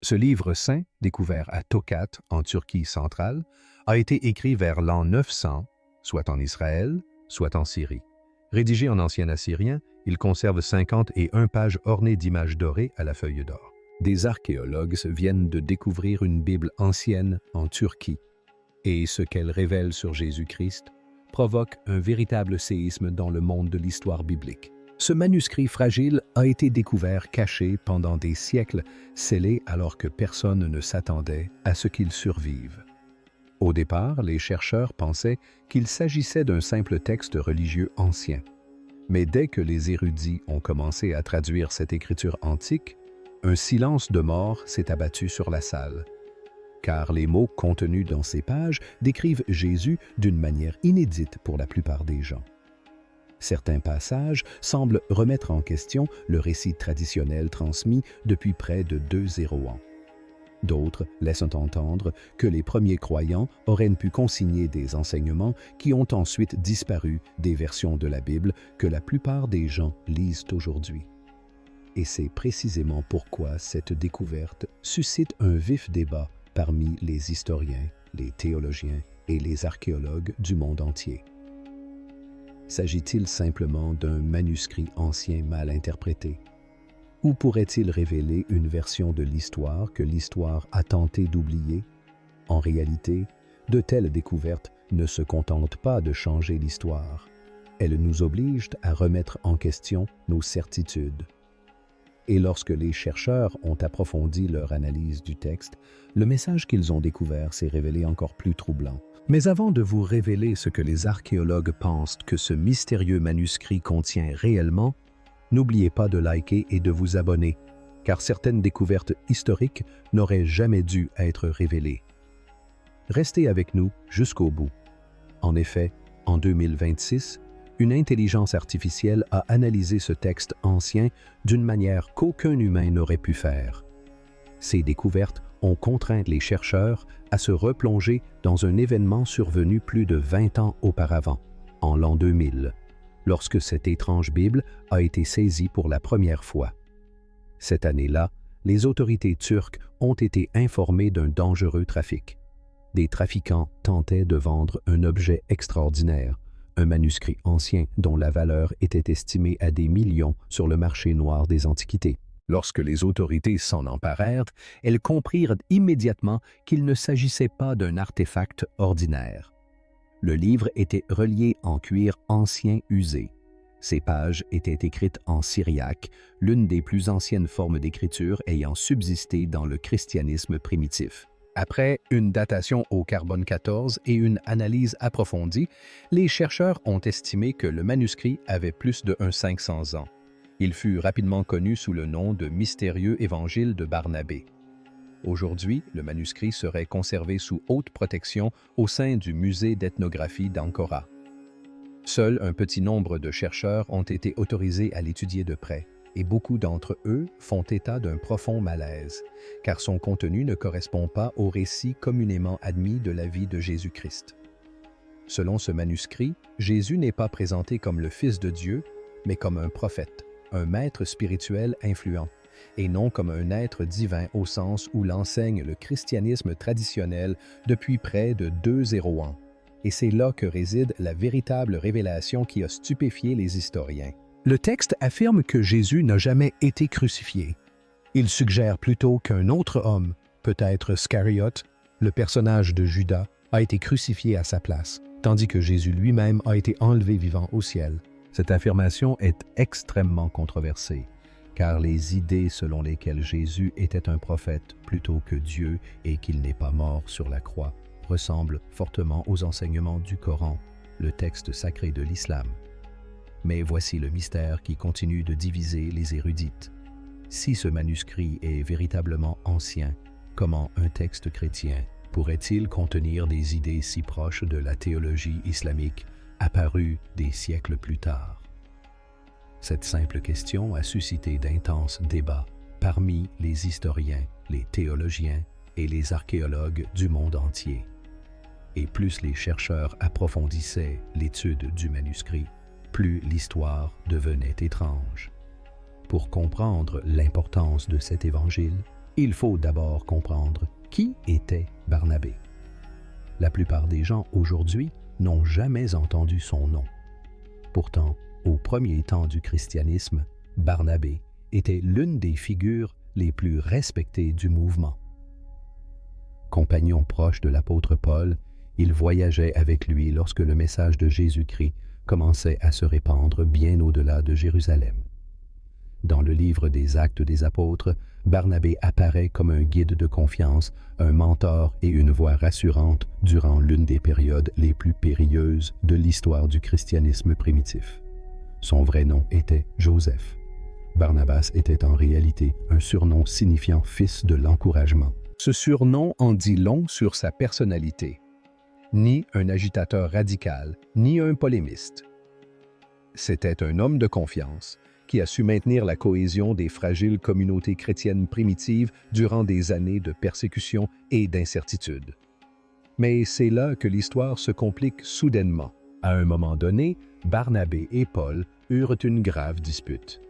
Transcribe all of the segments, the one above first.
Ce livre saint, découvert à Tokat, en Turquie centrale, a été écrit vers l'an 900, soit en Israël, soit en Syrie. Rédigé en ancien assyrien, il conserve 51 pages ornées d'images dorées à la feuille d'or. Des archéologues viennent de découvrir une Bible ancienne en Turquie, et ce qu'elle révèle sur Jésus-Christ provoque un véritable séisme dans le monde de l'histoire biblique. Ce manuscrit fragile a été découvert caché pendant des siècles, scellé alors que personne ne s'attendait à ce qu'il survive. Au départ, les chercheurs pensaient qu'il s'agissait d'un simple texte religieux ancien. Mais dès que les érudits ont commencé à traduire cette écriture antique, un silence de mort s'est abattu sur la salle, car les mots contenus dans ces pages décrivent Jésus d'une manière inédite pour la plupart des gens. Certains passages semblent remettre en question le récit traditionnel transmis depuis près de 2000 ans. D'autres laissent entendre que les premiers croyants auraient pu consigner des enseignements qui ont ensuite disparu des versions de la Bible que la plupart des gens lisent aujourd'hui. Et c'est précisément pourquoi cette découverte suscite un vif débat parmi les historiens, les théologiens et les archéologues du monde entier. S'agit-il simplement d'un manuscrit ancien mal interprété? Ou pourrait-il révéler une version de l'histoire que l'histoire a tenté d'oublier? En réalité, de telles découvertes ne se contentent pas de changer l'histoire. Elles nous obligent à remettre en question nos certitudes. Et lorsque les chercheurs ont approfondi leur analyse du texte, le message qu'ils ont découvert s'est révélé encore plus troublant. Mais avant de vous révéler ce que les archéologues pensent que ce mystérieux manuscrit contient réellement, n'oubliez pas de liker et de vous abonner, car certaines découvertes historiques n'auraient jamais dû être révélées. Restez avec nous jusqu'au bout. En effet, en 2026, une intelligence artificielle a analysé ce texte ancien d'une manière qu'aucun humain n'aurait pu faire. Ces découvertes ont contraint les chercheurs à se replonger dans un événement survenu plus de 20 ans auparavant, en l'an 2000, lorsque cette étrange Bible a été saisie pour la première fois. Cette année-là, les autorités turques ont été informées d'un dangereux trafic. Des trafiquants tentaient de vendre un objet extraordinaire, un manuscrit ancien dont la valeur était estimée à des millions sur le marché noir des antiquités. Lorsque les autorités s'en emparèrent, elles comprirent immédiatement qu'il ne s'agissait pas d'un artefact ordinaire. Le livre était relié en cuir ancien usé. Ses pages étaient écrites en syriaque, l'une des plus anciennes formes d'écriture ayant subsisté dans le christianisme primitif. Après une datation au carbone 14 et une analyse approfondie, les chercheurs ont estimé que le manuscrit avait plus de 500 ans. Il fut rapidement connu sous le nom de mystérieux évangile de Barnabé. Aujourd'hui, le manuscrit serait conservé sous haute protection au sein du musée d'ethnographie d'Ankara. Seul un petit nombre de chercheurs ont été autorisés à l'étudier de près, et beaucoup d'entre eux font état d'un profond malaise, car son contenu ne correspond pas au récit communément admis de la vie de Jésus-Christ. Selon ce manuscrit, Jésus n'est pas présenté comme le Fils de Dieu, mais comme un prophète, un maître spirituel influent, et non comme un être divin au sens où l'enseigne le christianisme traditionnel depuis près de 2000 ans. Et c'est là que réside la véritable révélation qui a stupéfié les historiens. Le texte affirme que Jésus n'a jamais été crucifié. Il suggère plutôt qu'un autre homme, peut-être Scariote, le personnage de Judas, a été crucifié à sa place, tandis que Jésus lui-même a été enlevé vivant au ciel. Cette affirmation est extrêmement controversée, car les idées selon lesquelles Jésus était un prophète plutôt que Dieu et qu'il n'est pas mort sur la croix ressemblent fortement aux enseignements du Coran, le texte sacré de l'islam. Mais voici le mystère qui continue de diviser les érudites. Si ce manuscrit est véritablement ancien, comment un texte chrétien pourrait-il contenir des idées si proches de la théologie islamique apparues des siècles plus tard? Cette simple question a suscité d'intenses débats parmi les historiens, les théologiens et les archéologues du monde entier. Et plus les chercheurs approfondissaient l'étude du manuscrit, plus l'histoire devenait étrange. Pour comprendre l'importance de cet évangile, Il faut d'abord comprendre qui était Barnabé. La plupart des gens aujourd'hui n'ont jamais entendu son nom. Pourtant, au premier temps du christianisme, Barnabé était l'une des figures les plus respectées du mouvement. Compagnon proche de l'apôtre Paul, il voyageait avec lui lorsque le message de Jésus-Christ commençait à se répandre bien au-delà de Jérusalem. Dans le livre des Actes des Apôtres, Barnabé apparaît comme un guide de confiance, un mentor et une voix rassurante durant l'une des périodes les plus périlleuses de l'histoire du christianisme primitif. Son vrai nom était Joseph. Barnabas était en réalité un surnom signifiant « fils de l'encouragement ». Ce surnom en dit long sur sa personnalité. Ni un agitateur radical, ni un polémiste. C'était un homme de confiance qui a su maintenir la cohésion des fragiles communautés chrétiennes primitives durant des années de persécution et d'incertitude. Mais c'est là que l'histoire se complique soudainement. À un moment donné, Barnabé et Paul eurent une grave dispute.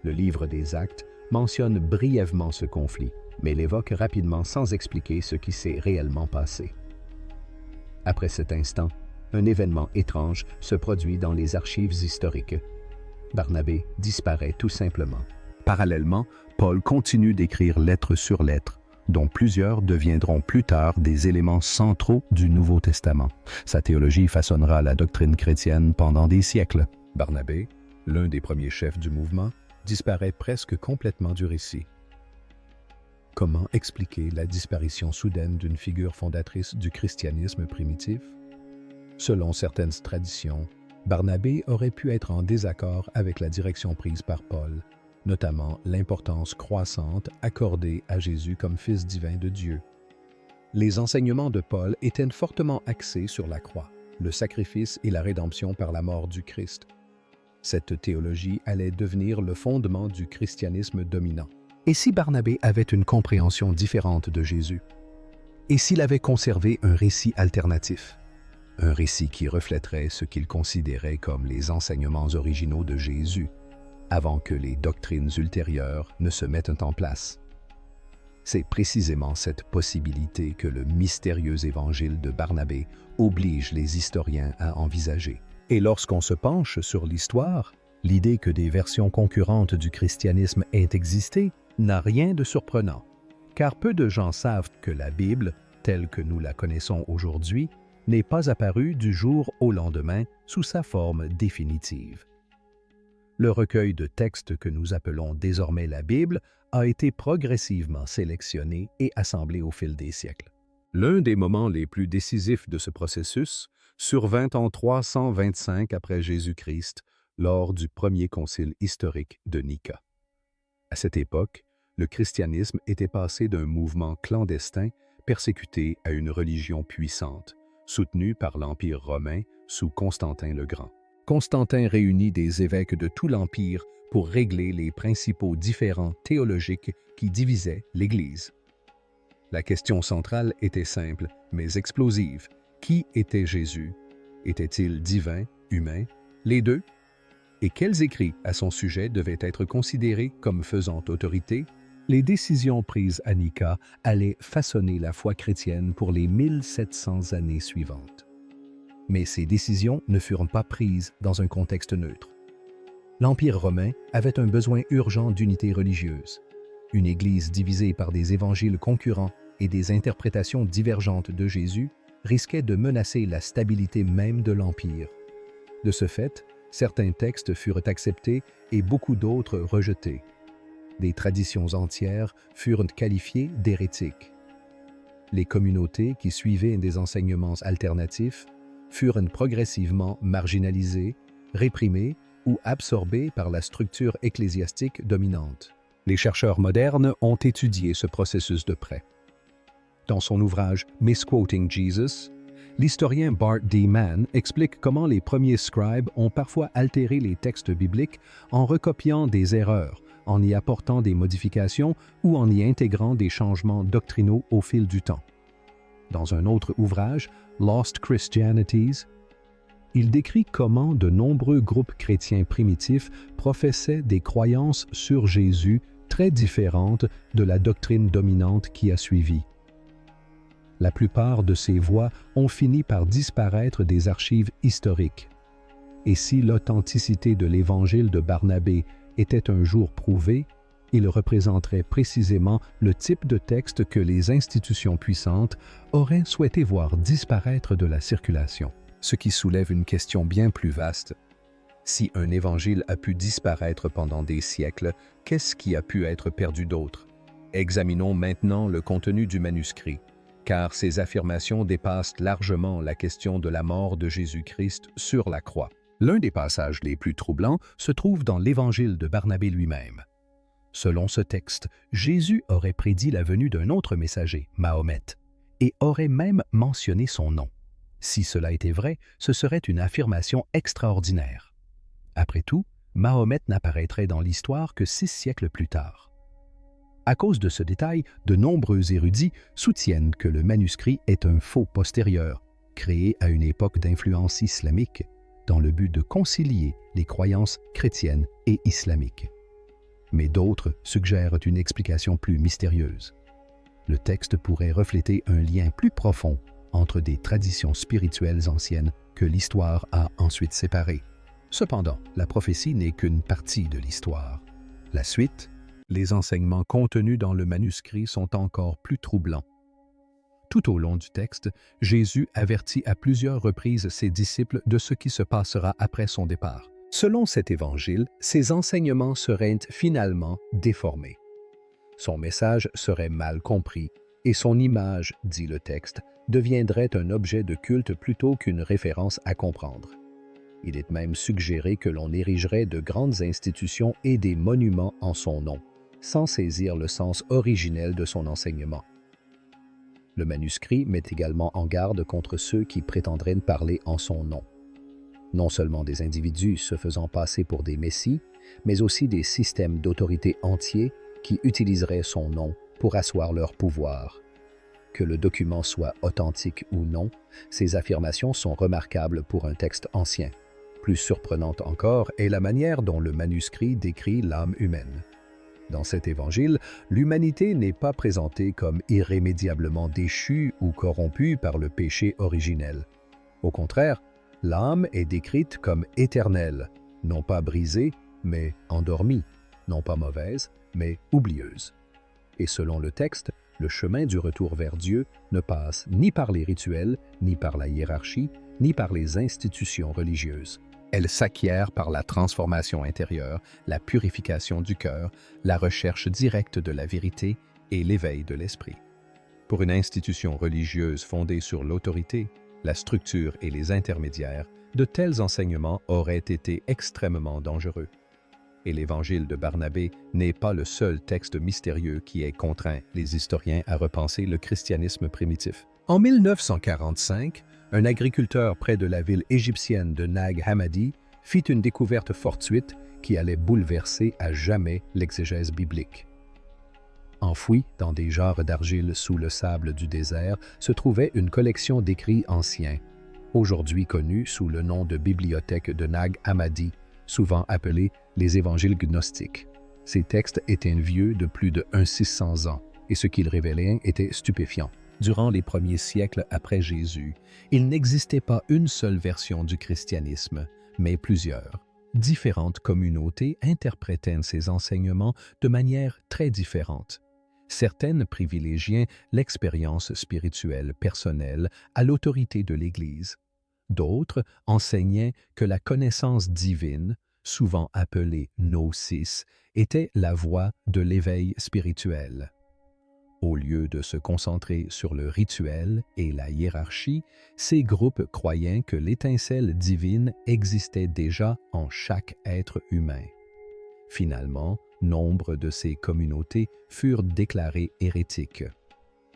Le livre des Actes mentionne brièvement ce conflit, mais l'évoque rapidement sans expliquer ce qui s'est réellement passé. Après cet instant, un événement étrange se produit dans les archives historiques. Barnabé disparaît tout simplement. Parallèlement, Paul continue d'écrire lettre sur lettre, dont plusieurs deviendront plus tard des éléments centraux du Nouveau Testament. Sa théologie façonnera la doctrine chrétienne pendant des siècles. Barnabé, l'un des premiers chefs du mouvement, disparaît presque complètement du récit. Comment expliquer la disparition soudaine d'une figure fondatrice du christianisme primitif? Selon certaines traditions, Barnabé aurait pu être en désaccord avec la direction prise par Paul, notamment l'importance croissante accordée à Jésus comme Fils divin de Dieu. Les enseignements de Paul étaient fortement axés sur la croix, le sacrifice et la rédemption par la mort du Christ. Cette théologie allait devenir le fondement du christianisme dominant. Et si Barnabé avait une compréhension différente de Jésus? Et s'il avait conservé un récit alternatif? Un récit qui reflèterait ce qu'il considérait comme les enseignements originaux de Jésus, avant que les doctrines ultérieures ne se mettent en place. C'est précisément cette possibilité que le mystérieux évangile de Barnabé oblige les historiens à envisager. Et lorsqu'on se penche sur l'histoire, l'idée que des versions concurrentes du christianisme aient existé n'a rien de surprenant, car peu de gens savent que la Bible, telle que nous la connaissons aujourd'hui, n'est pas apparue du jour au lendemain sous sa forme définitive. Le recueil de textes que nous appelons désormais la Bible a été progressivement sélectionné et assemblé au fil des siècles. L'un des moments les plus décisifs de ce processus survint en 325 après Jésus-Christ, lors du premier concile historique de Nica. À cette époque, le christianisme était passé d'un mouvement clandestin persécuté à une religion puissante, soutenue par l'Empire romain sous Constantin le Grand. Constantin réunit des évêques de tout l'Empire pour régler les principaux différends théologiques qui divisaient l'Église. La question centrale était simple, mais explosive. Qui était Jésus? Était-il divin, humain, les deux? Et quels écrits à son sujet devaient être considérés comme faisant autorité? Les décisions prises à Nica allaient façonner la foi chrétienne pour les 1700 années suivantes. Mais ces décisions ne furent pas prises dans un contexte neutre. L'Empire romain avait un besoin urgent d'unité religieuse. Une Église divisée par des évangiles concurrents et des interprétations divergentes de Jésus risquait de menacer la stabilité même de l'Empire. De ce fait, certains textes furent acceptés et beaucoup d'autres rejetés. Des traditions entières furent qualifiées d'hérétiques. Les communautés qui suivaient des enseignements alternatifs furent progressivement marginalisées, réprimées ou absorbées par la structure ecclésiastique dominante. Les chercheurs modernes ont étudié ce processus de près. Dans son ouvrage « Misquoting Jesus », l'historien Bart D. Mann explique comment les premiers scribes ont parfois altéré les textes bibliques en recopiant des erreurs, en y apportant des modifications ou en y intégrant des changements doctrinaux au fil du temps. Dans un autre ouvrage, Lost Christianities, il décrit comment de nombreux groupes chrétiens primitifs professaient des croyances sur Jésus très différente de la doctrine dominante qui a suivi. La plupart de ces voix ont fini par disparaître des archives historiques. Et si l'authenticité de l'Évangile de Barnabé était un jour prouvée, il représenterait précisément le type de texte que les institutions puissantes auraient souhaité voir disparaître de la circulation. Ce qui soulève une question bien plus vaste. Si un évangile a pu disparaître pendant des siècles, qu'est-ce qui a pu être perdu d'autre? Examinons maintenant le contenu du manuscrit, car ces affirmations dépassent largement la question de la mort de Jésus-Christ sur la croix. L'un des passages les plus troublants se trouve dans l'Évangile de Barnabé lui-même. Selon ce texte, Jésus aurait prédit la venue d'un autre messager, Mahomet, et aurait même mentionné son nom. Si cela était vrai, ce serait une affirmation extraordinaire. Après tout, Mahomet n'apparaîtrait dans l'histoire que 6 siècles plus tard. À cause de ce détail, de nombreux érudits soutiennent que le manuscrit est un faux postérieur, créé à une époque d'influence islamique, dans le but de concilier les croyances chrétiennes et islamiques. Mais d'autres suggèrent une explication plus mystérieuse. Le texte pourrait refléter un lien plus profond entre des traditions spirituelles anciennes que l'histoire a ensuite séparées. Cependant, la prophétie n'est qu'une partie de l'histoire. La suite, les enseignements contenus dans le manuscrit sont encore plus troublants. Tout au long du texte, Jésus avertit à plusieurs reprises ses disciples de ce qui se passera après son départ. Selon cet évangile, ses enseignements seraient finalement déformés. Son message serait mal compris et son image, dit le texte, deviendrait un objet de culte plutôt qu'une référence à comprendre. Il est même suggéré que l'on érigerait de grandes institutions et des monuments en son nom, sans saisir le sens originel de son enseignement. Le manuscrit met également en garde contre ceux qui prétendraient parler en son nom. Non seulement des individus se faisant passer pour des messies, mais aussi des systèmes d'autorité entiers qui utiliseraient son nom pour asseoir leur pouvoir. Que le document soit authentique ou non, ces affirmations sont remarquables pour un texte ancien. Plus surprenante encore est la manière dont le manuscrit décrit l'âme humaine. Dans cet évangile, l'humanité n'est pas présentée comme irrémédiablement déchue ou corrompue par le péché originel. Au contraire, l'âme est décrite comme éternelle, non pas brisée, mais endormie, non pas mauvaise, mais oublieuse. Et selon le texte, le chemin du retour vers Dieu ne passe ni par les rituels, ni par la hiérarchie, ni par les institutions religieuses. Elle s'acquiert par la transformation intérieure, la purification du cœur, la recherche directe de la vérité et l'éveil de l'esprit. Pour une institution religieuse fondée sur l'autorité, la structure et les intermédiaires, de tels enseignements auraient été extrêmement dangereux. Et l'Évangile de Barnabé n'est pas le seul texte mystérieux qui ait contraint les historiens à repenser le christianisme primitif. En 1945, un agriculteur près de la ville égyptienne de Nag Hammadi fit une découverte fortuite qui allait bouleverser à jamais l'exégèse biblique. Enfouie dans des jarres d'argile sous le sable du désert se trouvait une collection d'écrits anciens, aujourd'hui connue sous le nom de Bibliothèque de Nag Hammadi, souvent appelée les évangiles gnostiques. Ces textes étaient vieux de plus de 1600 ans, et ce qu'ils révélaient était stupéfiant. Durant les premiers siècles après Jésus, il n'existait pas une seule version du christianisme, mais plusieurs. Différentes communautés interprétaient ces enseignements de manière très différente. Certaines privilégiaient l'expérience spirituelle personnelle à l'autorité de l'Église. D'autres enseignaient que la connaissance divine, souvent appelée gnosis, était la voie de l'éveil spirituel. Au lieu de se concentrer sur le rituel et la hiérarchie, ces groupes croyaient que l'étincelle divine existait déjà en chaque être humain. Finalement, nombre de ces communautés furent déclarées hérétiques.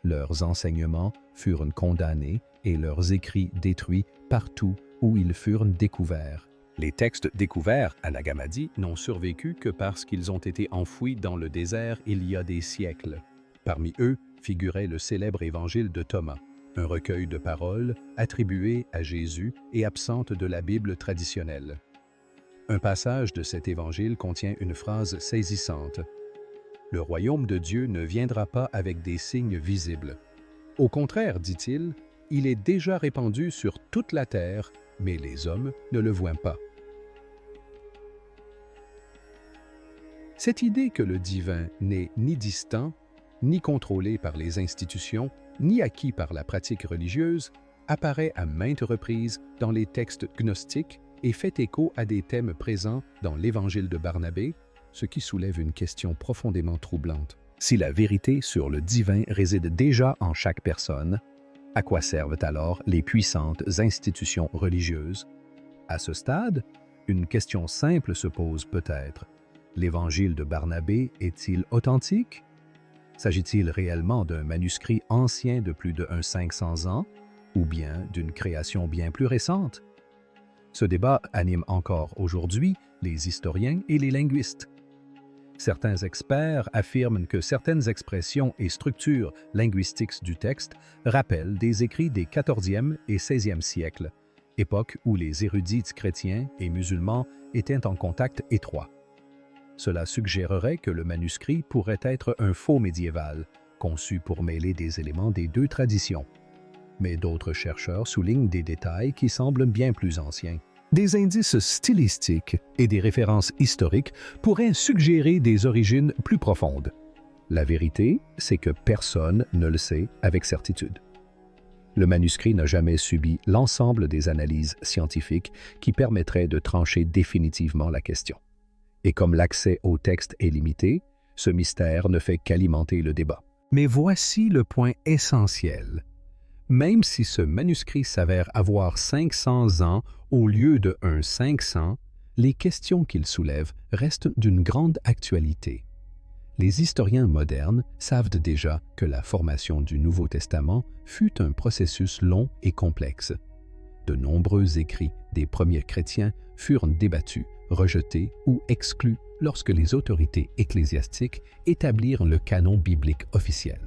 Leurs enseignements furent condamnés et leurs écrits détruits partout où ils furent découverts. Les textes découverts à Nag Hammadi n'ont survécu que parce qu'ils ont été enfouis dans le désert il y a des siècles. Parmi eux figurait le célèbre évangile de Thomas, un recueil de paroles attribuées à Jésus et absentes de la Bible traditionnelle. Un passage de cet évangile contient une phrase saisissante. Le royaume de Dieu ne viendra pas avec des signes visibles. Au contraire, dit-il, il est déjà répandu sur toute la terre, mais les hommes ne le voient pas. Cette idée que le divin n'est ni distant, ni contrôlé par les institutions, ni acquis par la pratique religieuse, apparaît à maintes reprises dans les textes gnostiques et fait écho à des thèmes présents dans l'Évangile de Barnabé, ce qui soulève une question profondément troublante. Si la vérité sur le divin réside déjà en chaque personne, à quoi servent alors les puissantes institutions religieuses? À ce stade, une question simple se pose peut-être. L'Évangile de Barnabé est-il authentique? S'agit-il réellement d'un manuscrit ancien de plus de 500 ans ou bien d'une création bien plus récente? Ce débat anime encore aujourd'hui les historiens et les linguistes. Certains experts affirment que certaines expressions et structures linguistiques du texte rappellent des écrits des XIVe et XVIe siècles, époque où les érudits chrétiens et musulmans étaient en contact étroit. Cela suggérerait que le manuscrit pourrait être un faux médiéval, conçu pour mêler des éléments des deux traditions. Mais d'autres chercheurs soulignent des détails qui semblent bien plus anciens. Des indices stylistiques et des références historiques pourraient suggérer des origines plus profondes. La vérité, c'est que personne ne le sait avec certitude. Le manuscrit n'a jamais subi l'ensemble des analyses scientifiques qui permettraient de trancher définitivement la question. Et comme l'accès au texte est limité, ce mystère ne fait qu'alimenter le débat. Mais voici le point essentiel. Même si ce manuscrit s'avère avoir 500 ans au lieu de 500, les questions qu'il soulève restent d'une grande actualité. Les historiens modernes savent déjà que la formation du Nouveau Testament fut un processus long et complexe. De nombreux écrits des premiers chrétiens furent débattus, rejetés ou exclus lorsque les autorités ecclésiastiques établirent le canon biblique officiel.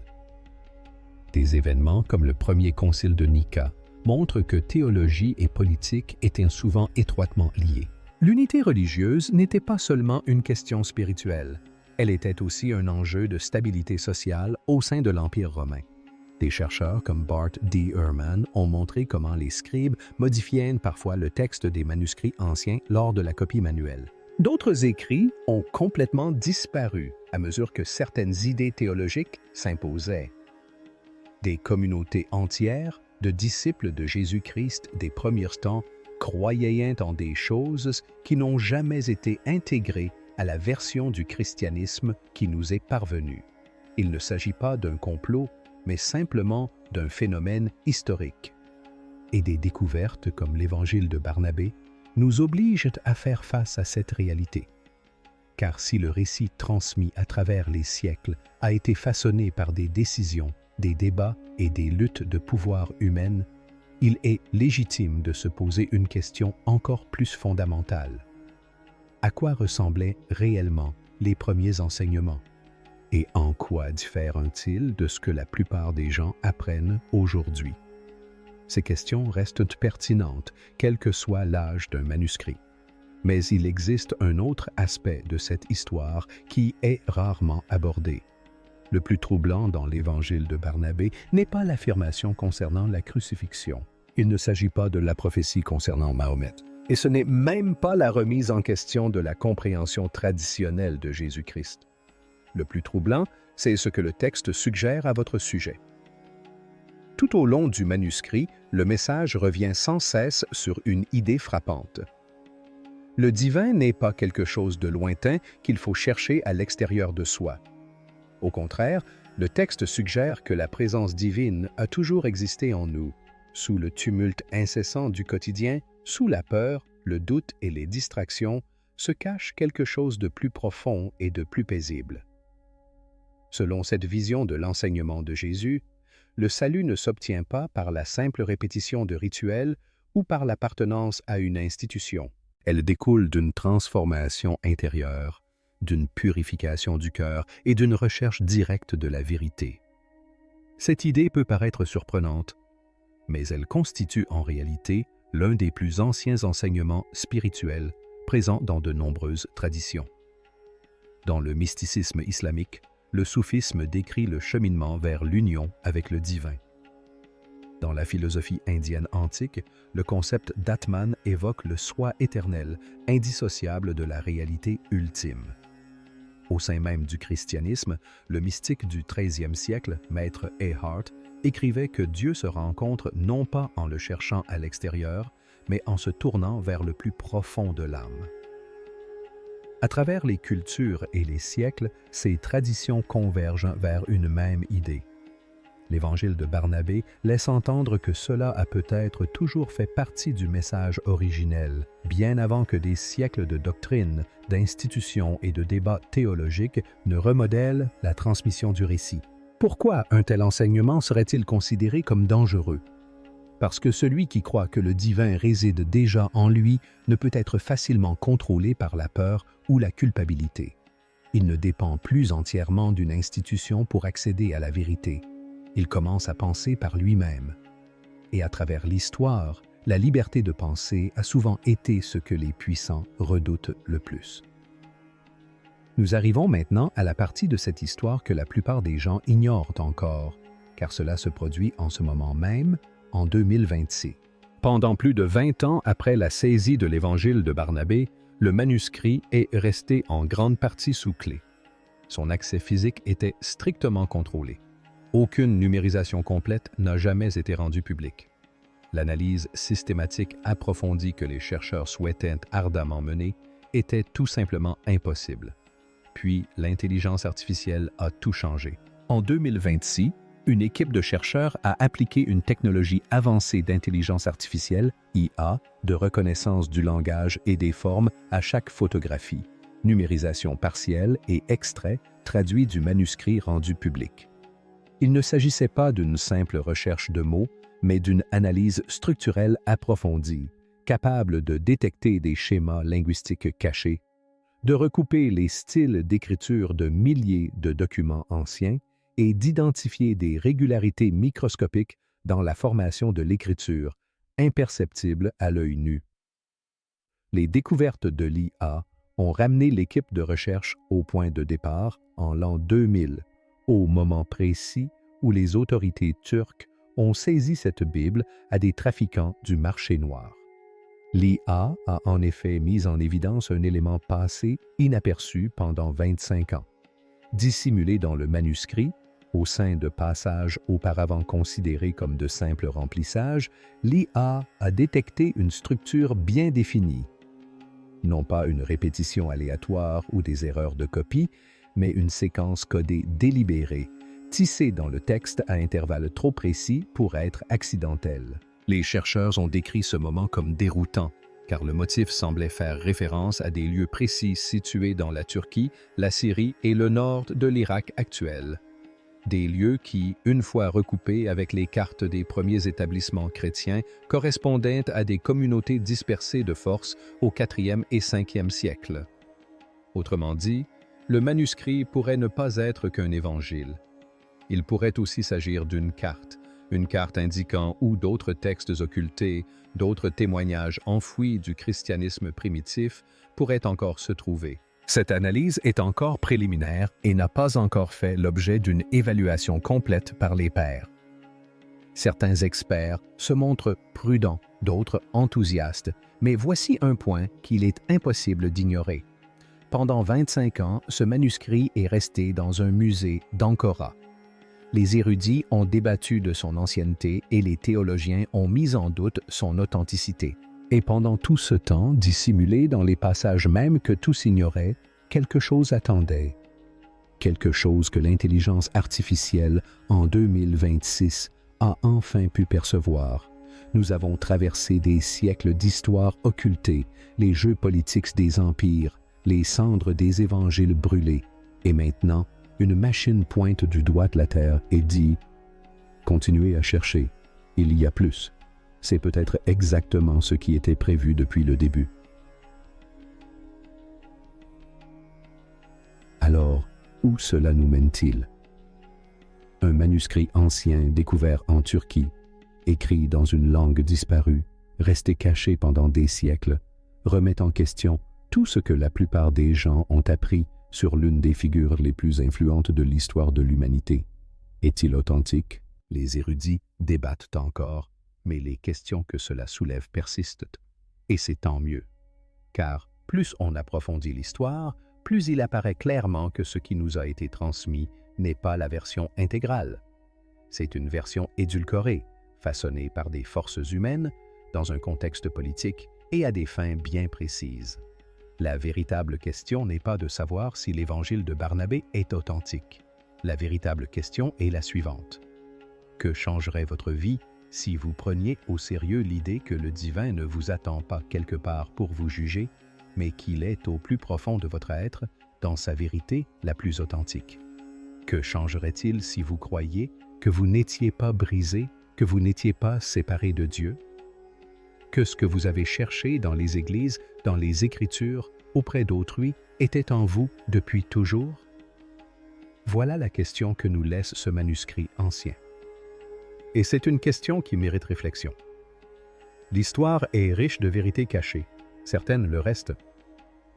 Des événements comme le premier concile de Nica montrent que théologie et politique étaient souvent étroitement liées. L'unité religieuse n'était pas seulement une question spirituelle, elle était aussi un enjeu de stabilité sociale au sein de l'Empire romain. Des chercheurs comme Bart D. Ehrman ont montré comment les scribes modifiaient parfois le texte des manuscrits anciens lors de la copie manuelle. D'autres écrits ont complètement disparu à mesure que certaines idées théologiques s'imposaient. Des communautés entières de disciples de Jésus-Christ des premiers temps croyaient en des choses qui n'ont jamais été intégrées à la version du christianisme qui nous est parvenue. Il ne s'agit pas d'un complot, mais simplement d'un phénomène historique. Et des découvertes comme l'Évangile de Barnabé nous obligent à faire face à cette réalité. Car si le récit transmis à travers les siècles a été façonné par des décisions, des débats et des luttes de pouvoir humaines, il est légitime de se poser une question encore plus fondamentale. À quoi ressemblaient réellement les premiers enseignements? Et en quoi diffèrent-ils de ce que la plupart des gens apprennent aujourd'hui? Ces questions restent pertinentes, quel que soit l'âge d'un manuscrit. Mais il existe un autre aspect de cette histoire qui est rarement abordé. Le plus troublant dans l'Évangile de Barnabé n'est pas l'affirmation concernant la crucifixion. Il ne s'agit pas de la prophétie concernant Mahomet. Et ce n'est même pas la remise en question de la compréhension traditionnelle de Jésus-Christ. Le plus troublant, c'est ce que le texte suggère à votre sujet. Tout au long du manuscrit, le message revient sans cesse sur une idée frappante. Le divin n'est pas quelque chose de lointain qu'il faut chercher à l'extérieur de soi. Au contraire, le texte suggère que la présence divine a toujours existé en nous, sous le tumulte incessant du quotidien, sous la peur, le doute et les distractions, se cache quelque chose de plus profond et de plus paisible. Selon cette vision de l'enseignement de Jésus, le salut ne s'obtient pas par la simple répétition de rituels ou par l'appartenance à une institution. Elle découle d'une transformation intérieure, d'une purification du cœur et d'une recherche directe de la vérité. Cette idée peut paraître surprenante, mais elle constitue en réalité l'un des plus anciens enseignements spirituels présents dans de nombreuses traditions. Dans le mysticisme islamique, le soufisme décrit le cheminement vers l'union avec le divin. Dans la philosophie indienne antique, le concept d'Atman évoque le soi éternel, indissociable de la réalité ultime. Au sein même du christianisme, le mystique du XIIIe siècle, Maître Eckhart, écrivait que Dieu se rencontre non pas en le cherchant à l'extérieur, mais en se tournant vers le plus profond de l'âme. À travers les cultures et les siècles, ces traditions convergent vers une même idée. L'Évangile de Barnabé laisse entendre que cela a peut-être toujours fait partie du message originel, bien avant que des siècles de doctrines, d'institutions et de débats théologiques ne remodèlent la transmission du récit. Pourquoi un tel enseignement serait-il considéré comme dangereux? Parce que celui qui croit que le divin réside déjà en lui ne peut être facilement contrôlé par la peur ou la culpabilité. Il ne dépend plus entièrement d'une institution pour accéder à la vérité. Il commence à penser par lui-même. Et à travers l'histoire, la liberté de penser a souvent été ce que les puissants redoutent le plus. Nous arrivons maintenant à la partie de cette histoire que la plupart des gens ignorent encore, car cela se produit en ce moment même, en 2026. Pendant plus de 20 ans après la saisie de l'Évangile de Barnabé, le manuscrit est resté en grande partie sous clé. Son accès physique était strictement contrôlé. Aucune numérisation complète n'a jamais été rendue publique. L'analyse systématique approfondie que les chercheurs souhaitaient ardemment mener était tout simplement impossible. Puis, l'intelligence artificielle a tout changé. En 2026, une équipe de chercheurs a appliqué une technologie avancée d'intelligence artificielle, IA, de reconnaissance du langage et des formes à chaque photographie, numérisation partielle et extrait traduit du manuscrit rendu public. Il ne s'agissait pas d'une simple recherche de mots, mais d'une analyse structurelle approfondie, capable de détecter des schémas linguistiques cachés, de recouper les styles d'écriture de milliers de documents anciens et d'identifier des régularités microscopiques dans la formation de l'écriture, imperceptibles à l'œil nu. Les découvertes de l'IA ont ramené l'équipe de recherche au point de départ en l'an 2000, au moment précis où les autorités turques ont saisi cette Bible à des trafiquants du marché noir. L'IA a en effet mis en évidence un élément passé inaperçu pendant 25 ans. Dissimulé dans le manuscrit, au sein de passages auparavant considérés comme de simples remplissages, l'IA a détecté une structure bien définie. Non pas une répétition aléatoire ou des erreurs de copie, mais une séquence codée délibérée, tissée dans le texte à intervalles trop précis pour être accidentelle. Les chercheurs ont décrit ce moment comme déroutant, car le motif semblait faire référence à des lieux précis situés dans la Turquie, la Syrie et le nord de l'Irak actuel. Des lieux qui, une fois recoupés avec les cartes des premiers établissements chrétiens, correspondaient à des communautés dispersées de force au IVe et Ve siècle. Autrement dit, le manuscrit pourrait ne pas être qu'un évangile. Il pourrait aussi s'agir d'une carte indiquant où d'autres textes occultés, d'autres témoignages enfouis du christianisme primitif pourraient encore se trouver. Cette analyse est encore préliminaire et n'a pas encore fait l'objet d'une évaluation complète par les pairs. Certains experts se montrent prudents, d'autres enthousiastes, mais voici un point qu'il est impossible d'ignorer. Pendant 25 ans, ce manuscrit est resté dans un musée d'Ankara. Les érudits ont débattu de son ancienneté et les théologiens ont mis en doute son authenticité. Et pendant tout ce temps, dissimulé dans les passages mêmes que tous ignoraient, quelque chose attendait. Quelque chose que l'intelligence artificielle, en 2026, a enfin pu percevoir. Nous avons traversé des siècles d'histoire occultée, les jeux politiques des empires, les cendres des évangiles brûlés. Et maintenant, une machine pointe du doigt la terre et dit « Continuez à chercher, il y a plus. » C'est peut-être exactement ce qui était prévu depuis le début. Alors, où cela nous mène-t-il? Un manuscrit ancien découvert en Turquie, écrit dans une langue disparue, resté caché pendant des siècles, remet en question tout ce que la plupart des gens ont appris sur l'une des figures les plus influentes de l'histoire de l'humanité. Est-il authentique? Les érudits débattent encore, mais les questions que cela soulève persistent. Et c'est tant mieux. Car plus on approfondit l'histoire, plus il apparaît clairement que ce qui nous a été transmis n'est pas la version intégrale. C'est une version édulcorée, façonnée par des forces humaines, dans un contexte politique et à des fins bien précises. La véritable question n'est pas de savoir si l'évangile de Barnabé est authentique. La véritable question est la suivante. Que changerait votre vie si vous preniez au sérieux l'idée que le divin ne vous attend pas quelque part pour vous juger, mais qu'il est au plus profond de votre être, dans sa vérité la plus authentique? Que changerait-il si vous croyiez que vous n'étiez pas brisé, que vous n'étiez pas séparé de Dieu? Que ce que vous avez cherché dans les églises, dans les Écritures, auprès d'autrui, était en vous depuis toujours? Voilà la question que nous laisse ce manuscrit ancien. Et c'est une question qui mérite réflexion. L'histoire est riche de vérités cachées, certaines le restent,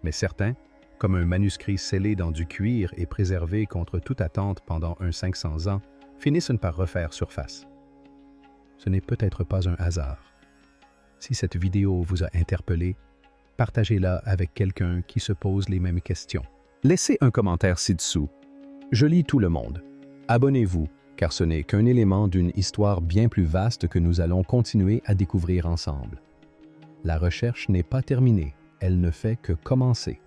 mais certains, comme un manuscrit scellé dans du cuir et préservé contre toute attente pendant un 500 ans, finissent par refaire surface. Ce n'est peut-être pas un hasard. Si cette vidéo vous a interpellé, partagez-la avec quelqu'un qui se pose les mêmes questions. Laissez un commentaire ci-dessous. Je lis tout le monde. Abonnez-vous, car ce n'est qu'un élément d'une histoire bien plus vaste que nous allons continuer à découvrir ensemble. La recherche n'est pas terminée, elle ne fait que commencer.